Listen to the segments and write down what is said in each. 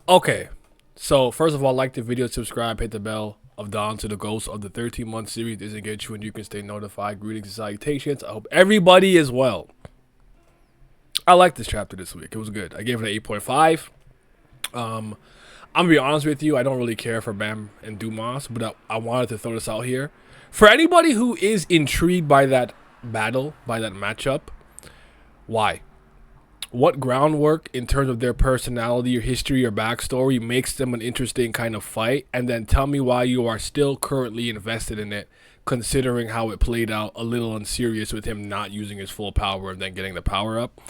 Okay, so first of all, like the video, subscribe, hit the bell of Dawn to the Ghost of the 13-month series doesn't get you and you can stay notified. Greetings and salutations. I hope everybody is well. I liked this chapter this week. It was good. I gave it an 8.5. I'm gonna be honest with you, I don't really care for Bam and Dumas, but I wanted to throw this out here. For anybody who is intrigued by that battle, by that matchup, why? What groundwork in terms of their personality or history or backstory makes them an interesting kind of fight, and then tell me why you are still currently invested in it, considering how it played out a little unserious with him not using his full power and then getting the power up.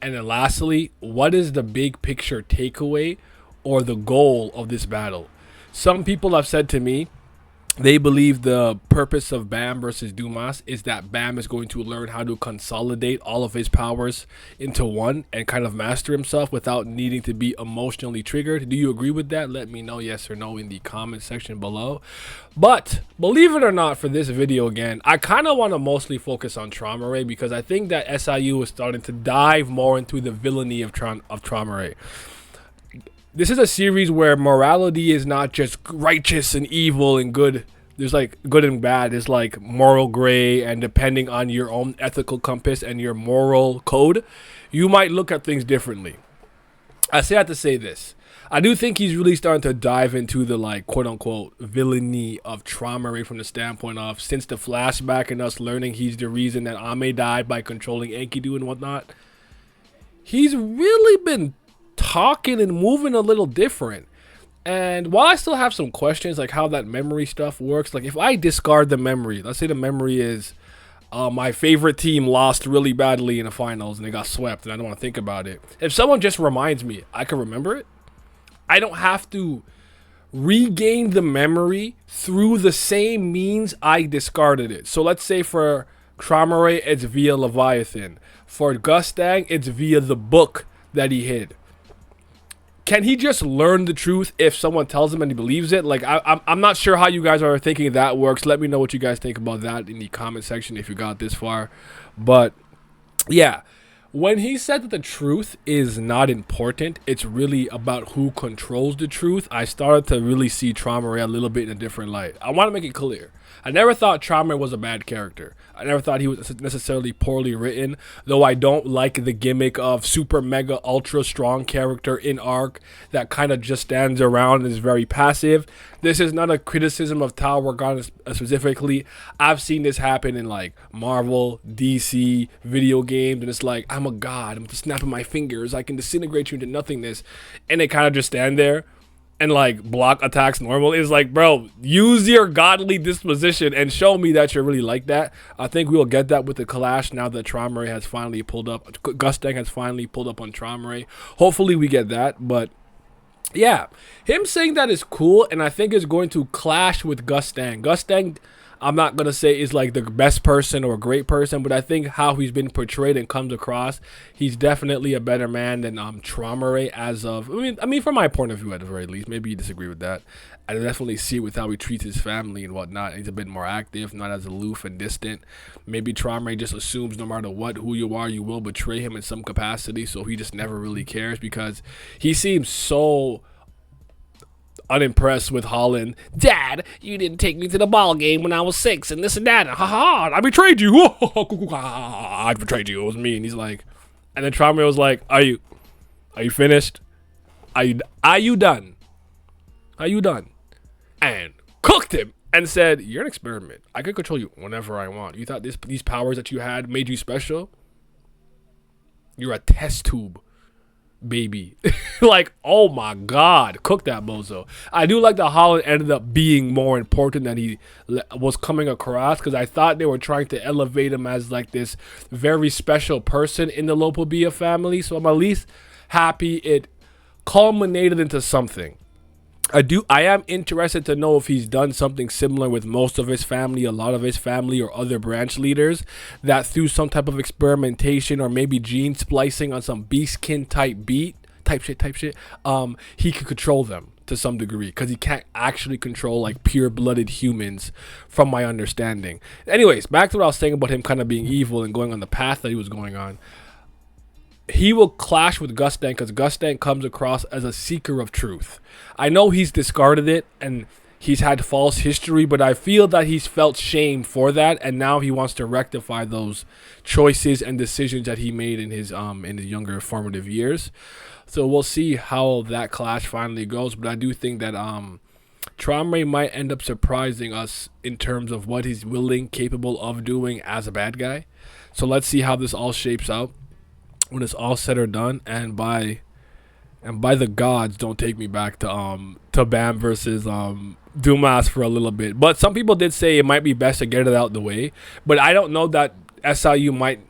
And then lastly, what is the big picture takeaway or the goal of this battle? Some people have said to me they believe the purpose of Bam versus Dumas is that Bam is going to learn how to consolidate all of his powers into one and kind of master himself without needing to be emotionally triggered. Do you agree with that? Let me know yes or no in the comment section below. But believe it or not, for this video again, I kind of want to mostly focus on Traumerei because I think that SIU is starting to dive more into the villainy of Traumerei. This is a series where morality is not just righteous and evil and good. There's like good and bad. There's like moral gray, and depending on your own ethical compass and your moral code, you might look at things differently. I say that to say this. I do think he's really starting to dive into the like quote unquote villainy of Traumerei from the standpoint of since the flashback and us learning he's the reason that Ame died by controlling Enkidu and whatnot. He's really been talking and moving a little different. And while I still have some questions like how that memory stuff works, like if I discard the memory, let's say the memory is my favorite team lost really badly in the finals and they got swept and I don't want to think about it. If someone just reminds me, I can remember it. I don't have to regain the memory through the same means I discarded it. So let's say for Traumerei, it's via Leviathan. For Gustang, it's via the book that he hid. Can he just learn the truth if someone tells him and he believes it? Like, I'm not sure how you guys are thinking that works. Let me know what you guys think about that in the comment section if you got this far. But, yeah. When he said that the truth is not important, it's really about who controls the truth, I started to really see Traumerei a little bit in a different light. I want to make it clear. I never thought Traumerei was a bad character. I never thought he was necessarily poorly written, though I don't like the gimmick of super mega ultra strong character in arc that kind of just stands around and is very passive. This is not a criticism of Tao Organa specifically. I've seen this happen in like Marvel, DC, video games, and it's like, I'm a god, I'm just snapping my fingers, I can disintegrate you into nothingness, and they kind of just stand there and like block attacks normal. Is like, bro, use your godly disposition and show me that you're really like that. I think we'll get that with the clash now that Traumerei has finally pulled up. Gustang has finally pulled up on Traumerei. Hopefully we get that, but yeah, him saying that is cool, and I think it's going to clash with Gustang. Gustang, I'm not going to say is like the best person or a great person, but I think how he's been portrayed and comes across, he's definitely a better man than Traumerei as of, I mean, from my point of view at the very least. Maybe you disagree with that. I definitely see it with how he treats his family and whatnot. He's a bit more active, not as aloof and distant. Maybe Traumerei just assumes no matter what, who you are, you will betray him in some capacity, so he just never really cares because he seems so unimpressed with Holland. Dad, you didn't take me to the ball game when I was 6 and this and that. Ha ha, I betrayed you. I betrayed you. It was me. And he's like, and then Traumerei was like, are you finished? Are you done? Are you done? And cooked him and said, you're an experiment. I can control you whenever I want. You thought these powers that you had made you special? You're a test tube, baby. Like, oh my god, cook that bozo. I do like that Holland ended up being more important than he was coming across, because I thought they were trying to elevate him as like this very special person in the Lopobia family, so I'm at least happy it culminated into something. I am interested to know if he's done something similar with most of his family, a lot of his family, or other branch leaders, that through some type of experimentation or maybe gene splicing on some beastkin type shit, he could control them to some degree, because he can't actually control like pure-blooded humans from my understanding. Anyways, back to what I was saying about him kind of being evil and going on the path that he was going on. he will clash with Gustang because Gustang comes across as a seeker of truth. I know he's discarded it and he's had false history, but I feel that he's felt shame for that, and now he wants to rectify those choices and decisions that he made in his younger formative years. So we'll see how that clash finally goes, but I do think that Traumerei might end up surprising us in terms of what he's capable of doing as a bad guy. So let's see how this all shapes out when it's all said or done, and by the gods, don't take me back to Bam versus Dumas for a little bit. But some people did say it might be best to get it out the way. But I don't know that SIU might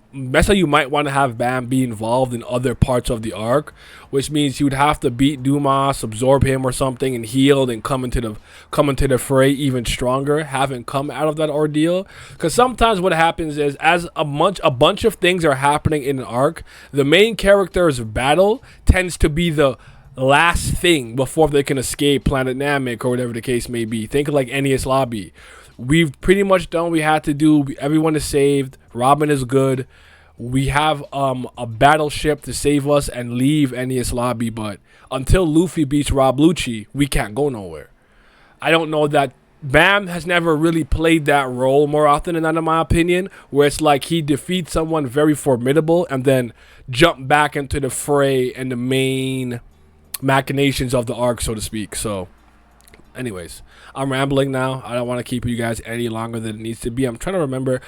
want to have Bam be involved in other parts of the arc, which means he would have to beat Dumas, absorb him or something, and heal and come into the fray even stronger, having come out of that ordeal. Because sometimes what happens is, as a bunch of things are happening in an arc, the main character's battle tends to be the last thing before they can escape Planet Namek or whatever the case may be. Think of like Enies Lobby. We've pretty much done what we had to do. Everyone is saved. Robin is good. We have a battleship to save us and leave Enies Lobby. But until Luffy beats Rob Lucci, we can't go nowhere. I don't know that Bam has never really played that role more often than that, in my opinion, where it's like he defeats someone very formidable and then jump back into the fray and the main machinations of the arc, so to speak. So anyways, I'm rambling now. I don't want to keep you guys any longer than it needs to be. I'm trying to remember.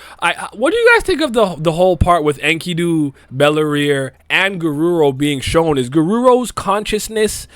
What do you guys think of the whole part with Enkidu, Belleria, and Garuro being shown? Is Garuro's consciousness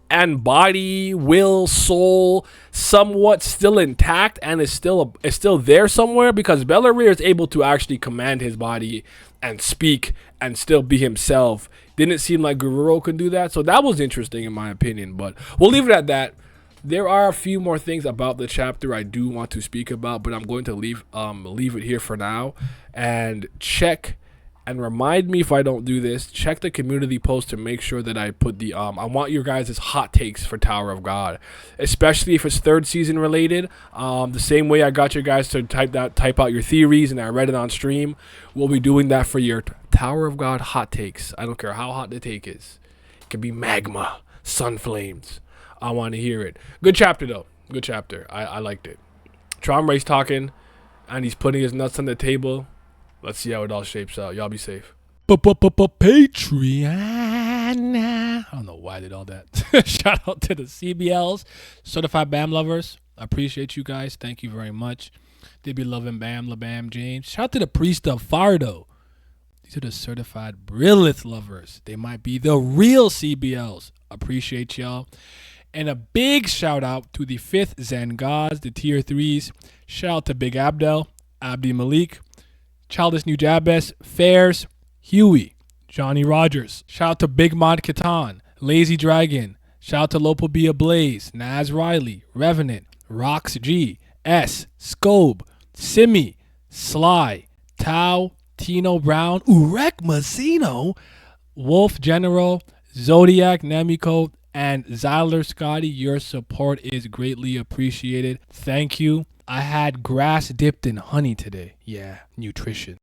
and body, will, soul somewhat still intact and is still there somewhere? Because Belleria is able to actually command his body and speak and still be himself. Didn't seem like Garuro could do that. So that was interesting in my opinion. But we'll leave it at that. There are a few more things about the chapter I do want to speak about, but I'm going to leave it here for now. And check and remind me if I don't do this. Check the community post to make sure that I put the I want your guys' hot takes for Tower of God, especially if it's third season related. The same way I got you guys to type out your theories and I read it on stream. We'll be doing that for your Tower of God hot takes. I don't care how hot the take is. It could be magma, sun flames. I want to hear it. Good chapter, though. Good chapter. I liked it. Traumerei's talking, and he's putting his nuts on the table. Let's see how it all shapes out. Y'all be safe. Patreon. I don't know why I did all that. Shout out to the CBLs, Certified Bam Lovers. I appreciate you guys. Thank you very much. They be loving Bam, LaBam, James. Shout out to the Priest of Fardo. These are the Certified Brilith Lovers. They might be the real CBLs. Appreciate y'all. And a big shout out to the 5th Zen Gods, the tier 3s. Shout out to Big Abdel, Abdi Malik, Childish New Jabez, Fairs, Huey, Johnny Rogers. Shout out to Big Mod Catan, Lazy Dragon. Shout out to Lopo Be Ablaze, Naz Riley, Revenant, Rox G, S, Scobe, Simi, Sly, Tau, Tino Brown, Urek Massino, Wolf General, Zodiac, Nemiko, and Zyler Scotty. Your support is greatly appreciated. Thank you. I had grass dipped in honey today. Yeah, nutrition.